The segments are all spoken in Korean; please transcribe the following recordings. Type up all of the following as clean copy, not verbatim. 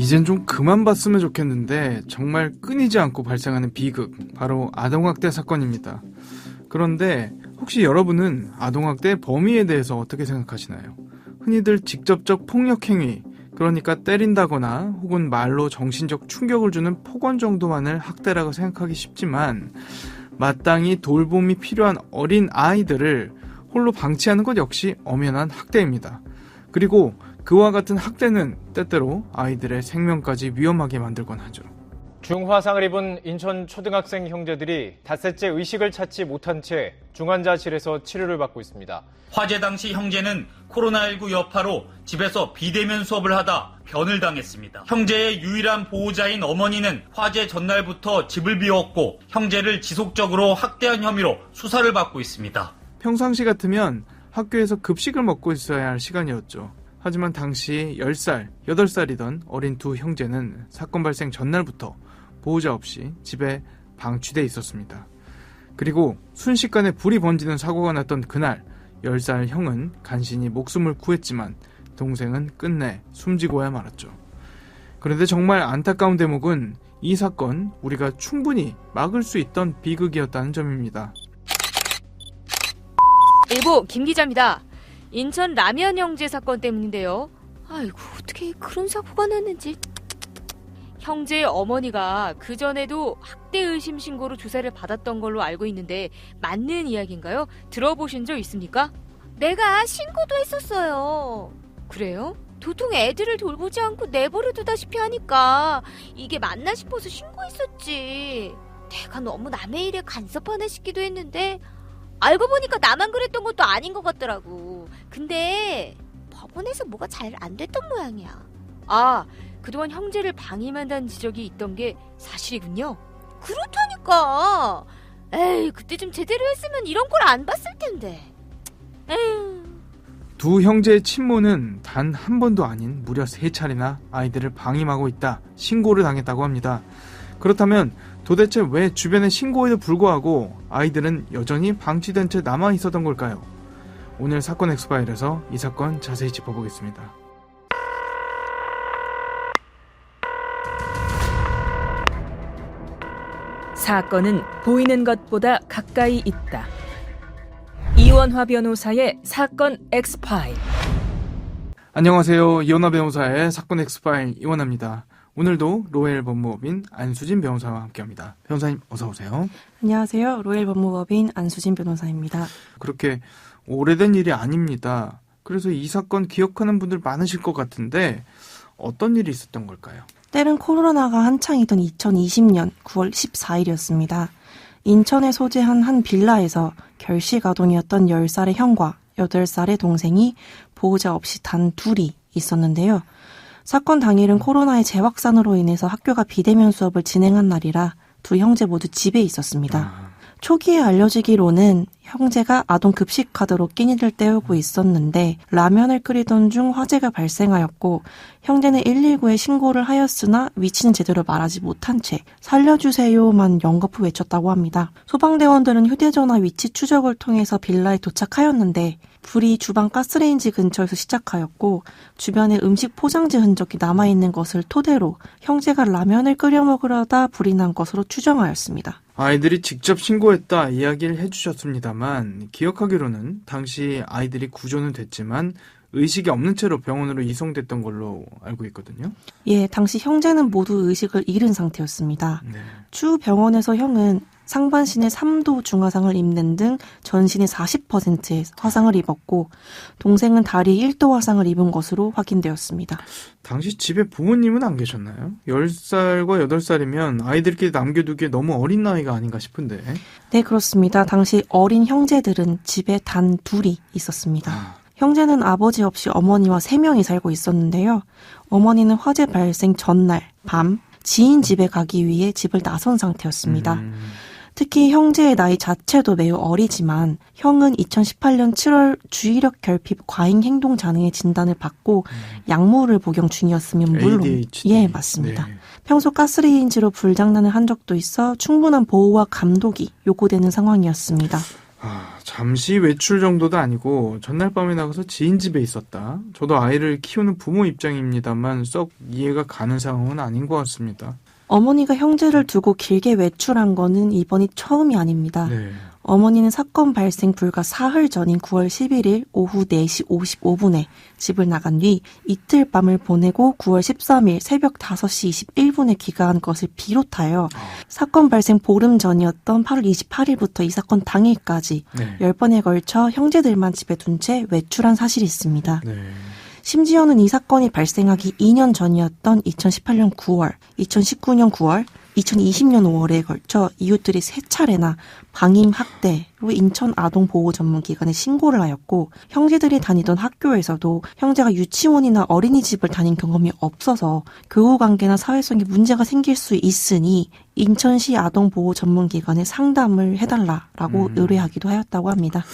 이젠 좀 그만 봤으면 좋겠는데 정말 끊이지 않고 발생하는 비극, 바로 아동학대 사건입니다. 그런데 혹시 여러분은 아동학대 범위에 대해서 어떻게 생각하시나요? 흔히들 직접적 폭력행위, 그러니까 때린다거나 혹은 말로 정신적 충격을 주는 폭언 정도만을 학대라고 생각하기 쉽지만 마땅히 돌봄이 필요한 어린 아이들을 홀로 방치하는 것 역시 엄연한 학대입니다. 그리고 그와 같은 학대는 때때로 아이들의 생명까지 위험하게 만들곤 하죠. 중화상을 입은 인천 초등학생 형제들이 닷새째 의식을 찾지 못한 채 중환자실에서 치료를 받고 있습니다. 화재 당시 형제는 코로나19 여파로 집에서 비대면 수업을 하다 변을 당했습니다. 형제의 유일한 보호자인 어머니는 화재 전날부터 집을 비웠고 형제를 지속적으로 학대한 혐의로 수사를 받고 있습니다. 평상시 같으면 학교에서 급식을 먹고 있어야 할 시간이었죠. 하지만 당시 10살, 8살이던 어린 두 형제는 사건 발생 전날부터 보호자 없이 집에 방치돼 있었습니다. 그리고 순식간에 불이 번지는 사고가 났던 그날 10살 형은 간신히 목숨을 구했지만 동생은 끝내 숨지고야 말았죠. 그런데 정말 안타까운 대목은 이 사건 우리가 충분히 막을 수 있던 비극이었다는 점입니다. 일보 김 기자입니다. 인천 라면 형제 사건 때문인데요. 아이고 어떻게 그런 사고가 났는지. 형제의 어머니가 그전에도 학대 의심 신고로 조사를 받았던 걸로 알고 있는데 맞는 이야기인가요? 들어보신 적 있습니까? 내가 신고도 했었어요. 그래요? 도통 애들을 돌보지 않고 내버려 두다시피 하니까 이게 맞나 싶어서 신고했었지. 내가 너무 남의 일에 간섭하나 싶기도 했는데 알고 보니까 나만 그랬던 것도 아닌 것 같더라고. 근데 법원에서 뭐가 잘 안 됐던 모양이야. 아, 그동안 형제를 방임한다는 지적이 있던 게 사실이군요. 그렇다니까. 에이, 그때 좀 제대로 했으면 이런 걸 안 봤을 텐데. 에휴. 두 형제의 친모는 단 한 번도 아닌 무려 3차례나 아이들을 방임하고 있다 신고를 당했다고 합니다. 그렇다면 도대체 왜 주변의 신고에도 불구하고 아이들은 여전히 방치된 채 남아 있었던 걸까요? 오늘 사건 엑스파일에서 이 사건 자세히 짚어보겠습니다. 사건은 보이는 것보다 가까이 있다. 이원화 변호사의 사건 엑스파일. 안녕하세요. 이원화 변호사의 사건 엑스파일 이원화입니다. 오늘도 로엘 법무법인 안수진 변호사와 함께합니다. 변호사님 어서 오세요. 안녕하세요. 로엘 법무법인 안수진 변호사입니다. 그렇게 오래된 일이 아닙니다. 그래서 이 사건 기억하는 분들 많으실 것 같은데 어떤 일이 있었던 걸까요? 때는 코로나가 한창이던 2020년 9월 14일이었습니다. 인천에 소재한 한 빌라에서 결식 아동이었던 10살의 형과 8살의 동생이 보호자 없이 단 둘이 있었는데요. 사건 당일은 코로나의 재확산으로 인해서 학교가 비대면 수업을 진행한 날이라 두 형제 모두 집에 있었습니다. 초기에 알려지기로는 형제가 아동 급식 카드로 끼니를 때우고 있었는데 라면을 끓이던 중 화재가 발생하였고 형제는 119에 신고를 하였으나 위치는 제대로 말하지 못한 채 살려주세요만 연거푸 외쳤다고 합니다. 소방대원들은 휴대전화 위치 추적을 통해서 빌라에 도착하였는데 불이 주방 가스레인지 근처에서 시작하였고 주변에 음식 포장지 흔적이 남아있는 것을 토대로 형제가 라면을 끓여 먹으려다 불이 난 것으로 추정하였습니다. 아이들이 직접 신고했다 이야기를 해주셨습니다만 기억하기로는 당시 아이들이 구조는 됐지만 의식이 없는 채로 병원으로 이송됐던 걸로 알고 있거든요. 예, 당시 형제는 모두 의식을 잃은 상태였습니다. 네. 추 병원에서 형은 상반신에 3도 중화상을 입는 등 전신의 40%의 화상을 입었고 동생은 다리에 1도 화상을 입은 것으로 확인되었습니다. 당시 집에 부모님은 안 계셨나요? 10살과 8살이면 아이들끼리 남겨두기에 너무 어린 나이가 아닌가 싶은데. 네, 그렇습니다. 당시 어린 형제들은 집에 단 둘이 있었습니다. 형제는 아버지 없이 어머니와 3명이 살고 있었는데요. 어머니는 화재 발생 전날 밤 지인 집에 가기 위해 집을 나선 상태였습니다. 특히 형제의 나이 자체도 매우 어리지만 형은 2018년 7월 주의력 결핍 과잉 행동 장애 진단을 받고 약물을 복용 중이었으면 물론 ADHD. 예, 맞습니다. 네. 평소 가스레인지로 불장난을 한 적도 있어 충분한 보호와 감독이 요구되는 상황이었습니다. 잠시 외출 정도도 아니고 전날 밤에 나가서 지인 집에 있었다. 저도 아이를 키우는 부모 입장입니다만 썩 이해가 가는 상황은 아닌 것 같습니다. 어머니가 형제를 두고 길게 외출한 거는 이번이 처음이 아닙니다. 네. 어머니는 사건 발생 불과 사흘 전인 9월 11일 오후 4시 55분에 집을 나간 뒤 이틀 밤을 보내고 9월 13일 새벽 5시 21분에 귀가한 것을 비롯하여 사건 발생 보름 전이었던 8월 28일부터 이 사건 당일까지 네. 10번에 걸쳐 형제들만 집에 둔 채 외출한 사실이 있습니다. 네. 심지어는 이 사건이 발생하기 2년 전이었던 2018년 9월, 2019년 9월, 2020년 5월에 걸쳐 이웃들이 3차례나 방임 학대로 인천 아동보호전문기관에 신고를 하였고 형제들이 다니던 학교에서도 형제가 유치원이나 어린이집을 다닌 경험이 없어서 교우관계나 사회성에 문제가 생길 수 있으니 인천시 아동보호전문기관에 상담을 해달라라고 의뢰하기도 하였다고 합니다.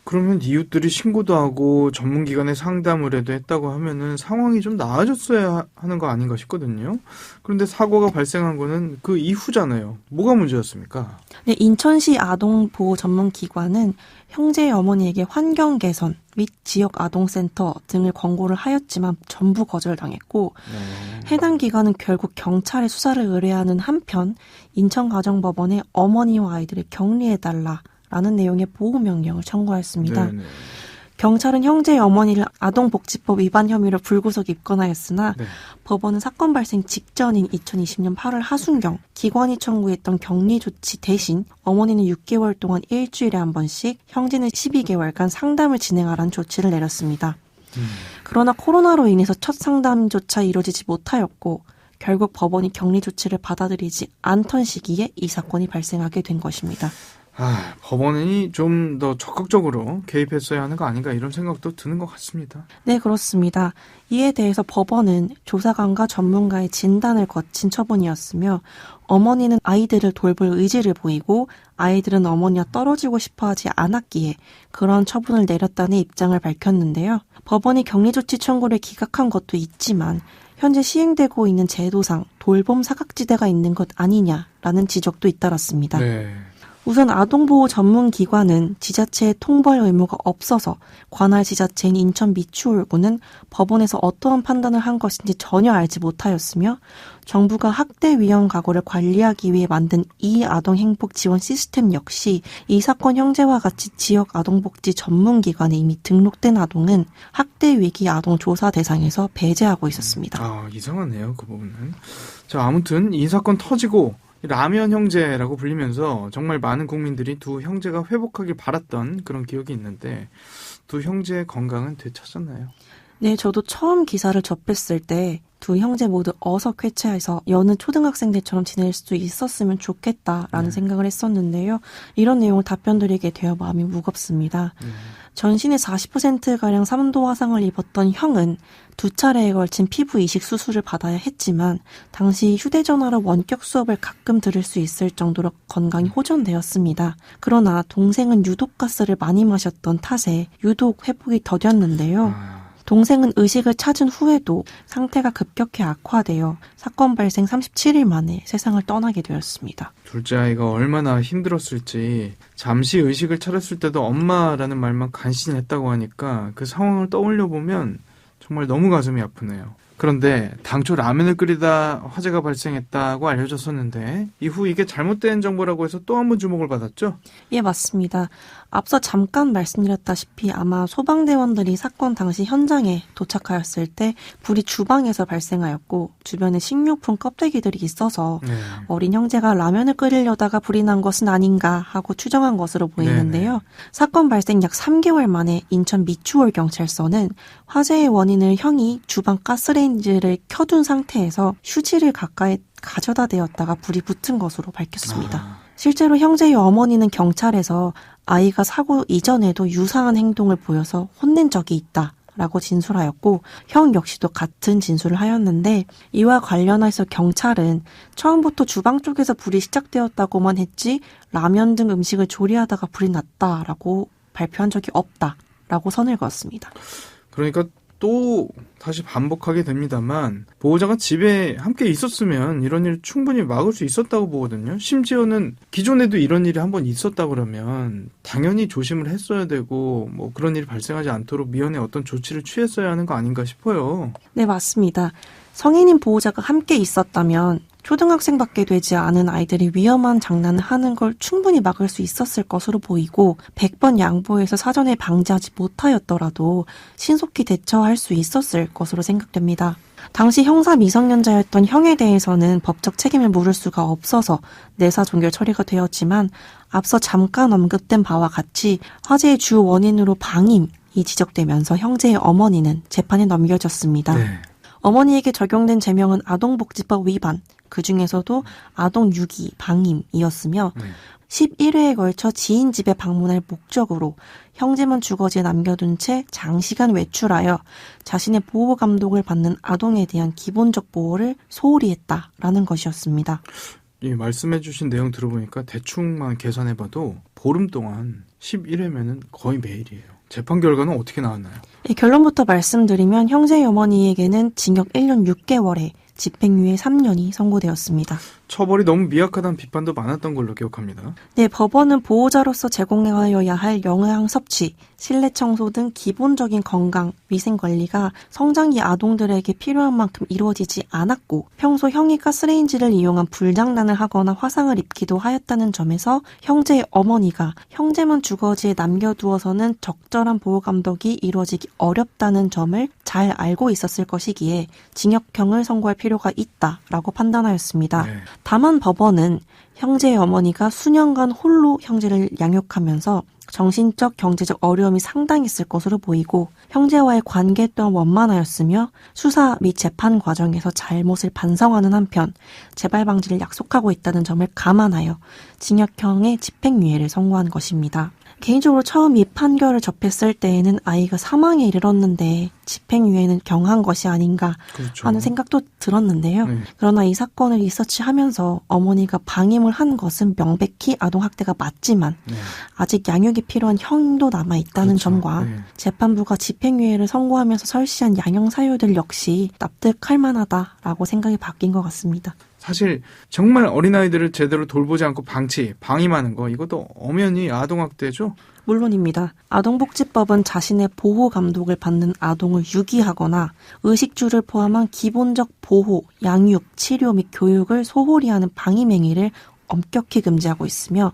그러면 이웃들이 신고도 하고 전문기관에 상담을 해도 했다고 하면은 상황이 좀 나아졌어야 하는 거 아닌가 싶거든요. 그런데 사고가 발생한 거는 그 이후잖아요. 뭐가 문제였습니까? 네, 인천시 아동보호전문기관은 형제의 어머니에게 환경 개선 및 지역 아동센터 등을 권고를 하였지만 전부 거절당했고 해당 기관은 결국 경찰에 수사를 의뢰하는 한편 인천가정법원에 어머니와 아이들을 격리해달라라는 내용의 보호명령을 청구하였습니다. 네네. 경찰은 형제의 어머니를 아동복지법 위반 혐의로 불구속 입건하였으나 네. 법원은 사건 발생 직전인 2020년 8월 하순경 기관이 청구했던 격리 조치 대신 어머니는 6개월 동안 일주일에 한 번씩, 형제는 12개월간 상담을 진행하라는 조치를 내렸습니다. 그러나 코로나로 인해서 첫 상담조차 이루어지지 못하였고 결국 법원이 격리 조치를 받아들이지 않던 시기에 이 사건이 발생하게 된 것입니다. 법원이 좀 더 적극적으로 개입했어야 하는 거 아닌가 이런 생각도 드는 것 같습니다. 네, 그렇습니다. 이에 대해서 법원은 조사관과 전문가의 진단을 거친 처분이었으며 어머니는 아이들을 돌볼 의지를 보이고 아이들은 어머니와 떨어지고 싶어하지 않았기에 그런 처분을 내렸다는 입장을 밝혔는데요. 법원이 격리조치 청구를 기각한 것도 있지만 현재 시행되고 있는 제도상 돌봄 사각지대가 있는 것 아니냐라는 지적도 잇따랐습니다. 네. 우선 아동보호 전문기관은 지자체의 통벌 의무가 없어서 관할 지자체인 인천 미추홀구는 법원에서 어떠한 판단을 한 것인지 전혀 알지 못하였으며 정부가 학대 위험 가구를 관리하기 위해 만든 이 아동행복 지원 시스템 역시 이 사건 형제와 같이 지역 아동복지 전문기관에 이미 등록된 아동은 학대 위기 아동 조사 대상에서 배제하고 있었습니다. 이상하네요, 그 부분은. 자, 아무튼 이 사건 터지고 라면 형제라고 불리면서 정말 많은 국민들이 두 형제가 회복하길 바랐던 그런 기억이 있는데 두 형제의 건강은 되찾았나요? 네, 저도 처음 기사를 접했을 때 두 형제 모두 어서 쾌차해서 여느 초등학생 때처럼 지낼 수 있었으면 좋겠다라는 생각을 했었는데요. 이런 내용을 답변드리게 되어 마음이 무겁습니다. 전신의 40%가량 3도 화상을 입었던 형은 2차례에 걸친 피부 이식 수술을 받아야 했지만 당시 휴대전화로 원격 수업을 가끔 들을 수 있을 정도로 건강이 호전되었습니다. 그러나 동생은 유독 가스를 많이 마셨던 탓에 유독 회복이 더뎠는데요. 동생은 의식을 찾은 후에도 상태가 급격히 악화되어 사건 발생 37일 만에 세상을 떠나게 되었습니다. 둘째 아이가 얼마나 힘들었을지 잠시 의식을 차렸을 때도 엄마라는 말만 간신히 했다고 하니까 그 상황을 떠올려 보면 정말 너무 가슴이 아프네요. 그런데 당초 라면을 끓이다 화재가 발생했다고 알려졌었는데 이후 이게 잘못된 정보라고 해서 또 한 번 주목을 받았죠? 예, 맞습니다. 앞서 잠깐 말씀드렸다시피 아마 소방대원들이 사건 당시 현장에 도착하였을 때 불이 주방에서 발생하였고 주변에 식료품 껍데기들이 있어서 어린 형제가 라면을 끓이려다가 불이 난 것은 아닌가 하고 추정한 것으로 보이는데요. 네네. 사건 발생 약 3개월 만에 인천 미추홀 경찰서는 화재의 원인을 형이 주방 가스레인지를 켜둔 상태에서 휴지를 가까이 가져다 대었다가 불이 붙은 것으로 밝혔습니다. 실제로 형제의 어머니는 경찰에서 아이가 사고 이전에도 유사한 행동을 보여서 혼낸 적이 있다라고 진술하였고 형 역시도 같은 진술을 하였는데 이와 관련해서 경찰은 처음부터 주방 쪽에서 불이 시작되었다고만 했지 라면 등 음식을 조리하다가 불이 났다라고 발표한 적이 없다라고 선을 그었습니다. 그러니까 또 다시 반복하게 됩니다만 보호자가 집에 함께 있었으면 이런 일 충분히 막을 수 있었다고 보거든요. 심지어는 기존에도 이런 일이 한번 있었다 그러면 당연히 조심을 했어야 되고 뭐 그런 일이 발생하지 않도록 미연에 어떤 조치를 취했어야 하는 거 아닌가 싶어요. 네, 맞습니다. 성인인 보호자가 함께 있었다면 초등학생밖에 되지 않은 아이들이 위험한 장난을 하는 걸 충분히 막을 수 있었을 것으로 보이고 100번 양보해서 사전에 방지하지 못하였더라도 신속히 대처할 수 있었을 것으로 생각됩니다. 당시 형사 미성년자였던 형에 대해서는 법적 책임을 물을 수가 없어서 내사 종결 처리가 되었지만 앞서 잠깐 언급된 바와 같이 화재의 주 원인으로 방임이 지적되면서 형제의 어머니는 재판에 넘겨졌습니다. 네. 어머니에게 적용된 제명은 아동복지법 위반, 그 중에서도 아동 유기, 방임이었으며 11회에 걸쳐 지인 집에 방문할 목적으로 형제만 주거지에 남겨둔 채 장시간 외출하여 자신의 보호 감독을 받는 아동에 대한 기본적 보호를 소홀히 했다라는 것이었습니다. 이 말씀해주신 내용 들어보니까 대충만 계산해봐도 보름 동안 11회면은 거의 매일이에요. 재판 결과는 어떻게 나왔나요? 결론부터 말씀드리면 형제의 어머니에게는 징역 1년 6개월에 집행유예 3년이 선고되었습니다. 처벌이 너무 미약하다는 비판도 많았던 걸로 기억합니다. 네, 법원은 보호자로서 제공하여야 할 영양 섭취, 실내 청소 등 기본적인 건강, 위생 관리가 성장기 아동들에게 필요한 만큼 이루어지지 않았고 평소 형이 가스레인지를 이용한 불장난을 하거나 화상을 입기도 하였다는 점에서 형제의 어머니가 형제만 주거지에 남겨두어서는 적절한 보호 감독이 이루어지기 어렵다는 점을 잘 알고 있었을 것이기에 징역형을 선고할 필요가 있다라고 판단하였습니다. 네. 다만 법원은 형제의 어머니가 수년간 홀로 형제를 양육하면서 정신적, 경제적 어려움이 상당했을 것으로 보이고 형제와의 관계 또한 원만하였으며 수사 및 재판 과정에서 잘못을 반성하는 한편 재발 방지를 약속하고 있다는 점을 감안하여 징역형의 집행유예를 선고한 것입니다. 개인적으로 처음 이 판결을 접했을 때에는 아이가 사망에 이르렀는데 집행유예는 경한 것이 아닌가 그렇죠. 하는 생각도 들었는데요. 네. 그러나 이 사건을 리서치하면서 어머니가 방임을 한 것은 명백히 아동학대가 맞지만 네. 아직 양육이 필요한 형도 남아있다는 그렇죠. 점과 네. 재판부가 집행유예를 선고하면서 설시한 양형 사유들 역시 납득할 만하다라고 생각이 바뀐 것 같습니다. 사실 정말 어린아이들을 제대로 돌보지 않고 방임하는 거 이것도 엄연히 아동학대죠. 물론입니다. 아동복지법은 자신의 보호 감독을 받는 아동을 유기하거나 의식주를 포함한 기본적 보호, 양육, 치료 및 교육을 소홀히 하는 방임 행위를 엄격히 금지하고 있으며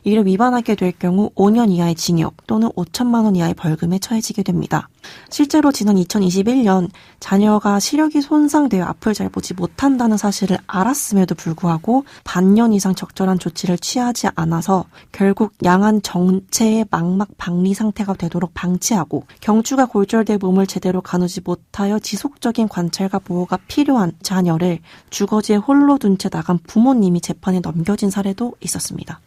이를 위반하게 될 경우 5년 이하의 징역 또는 5천만 원 이하의 벌금에 처해지게 됩니다. 실제로 지난 2021년 자녀가 시력이 손상되어 앞을 잘 보지 못한다는 사실을 알았음에도 불구하고 반년 이상 적절한 조치를 취하지 않아서 결국 양안 정체의 망막 박리 상태가 되도록 방치하고 경추가 골절돼 몸을 제대로 가누지 못하여 지속적인 관찰과 보호가 필요한 자녀를 주거지에 홀로 둔 채 나간 부모님이 재판에 넘겨진 사례도 있었습니다.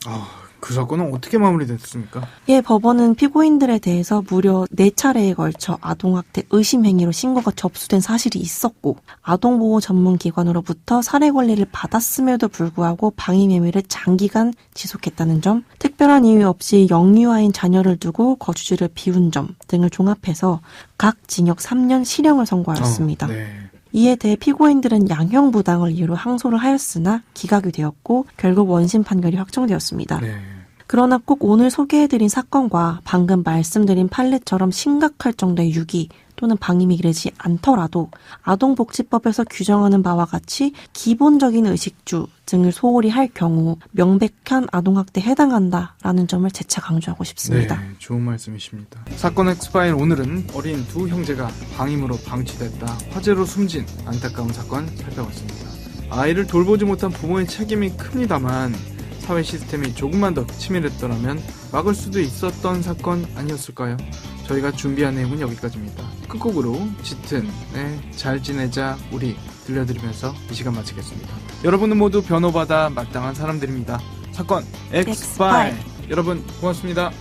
그 사건은 어떻게 마무리됐습니까? 예, 법원은 피고인들에 대해서 무려 4차례에 걸쳐 아동학대 의심 행위로 신고가 접수된 사실이 있었고 아동보호 전문기관으로부터 사례 권리를 받았음에도 불구하고 방임 행위를 장기간 지속했다는 점, 특별한 이유 없이 영유아인 자녀를 두고 거주지를 비운 점 등을 종합해서 각 징역 3년 실형을 선고하였습니다. 네. 이에 대해 피고인들은 양형부당을 이유로 항소를 하였으나 기각이 되었고 결국 원심 판결이 확정되었습니다. 네. 그러나 꼭 오늘 소개해드린 사건과 방금 말씀드린 판례처럼 심각할 정도의 유기 또는 방임이 이르지 않더라도 아동복지법에서 규정하는 바와 같이 기본적인 의식주 등을 소홀히 할 경우 명백한 아동학대에 해당한다라는 점을 재차 강조하고 싶습니다. 네, 좋은 말씀이십니다. 사건 엑스파일 오늘은 어린 두 형제가 방임으로 방치됐다 화재로 숨진 안타까운 사건 살펴봤습니다. 아이를 돌보지 못한 부모의 책임이 큽니다만 사회 시스템이 조금만 더 치밀했더라면 막을 수도 있었던 사건 아니었을까요? 저희가 준비한 내용은 여기까지입니다. 끝곡으로 짙은의 잘 지내자 우리 들려드리면서 이 시간 마치겠습니다. 여러분은 모두 변호받아 마땅한 사람들입니다. 사건 엑스파일 여러분 고맙습니다.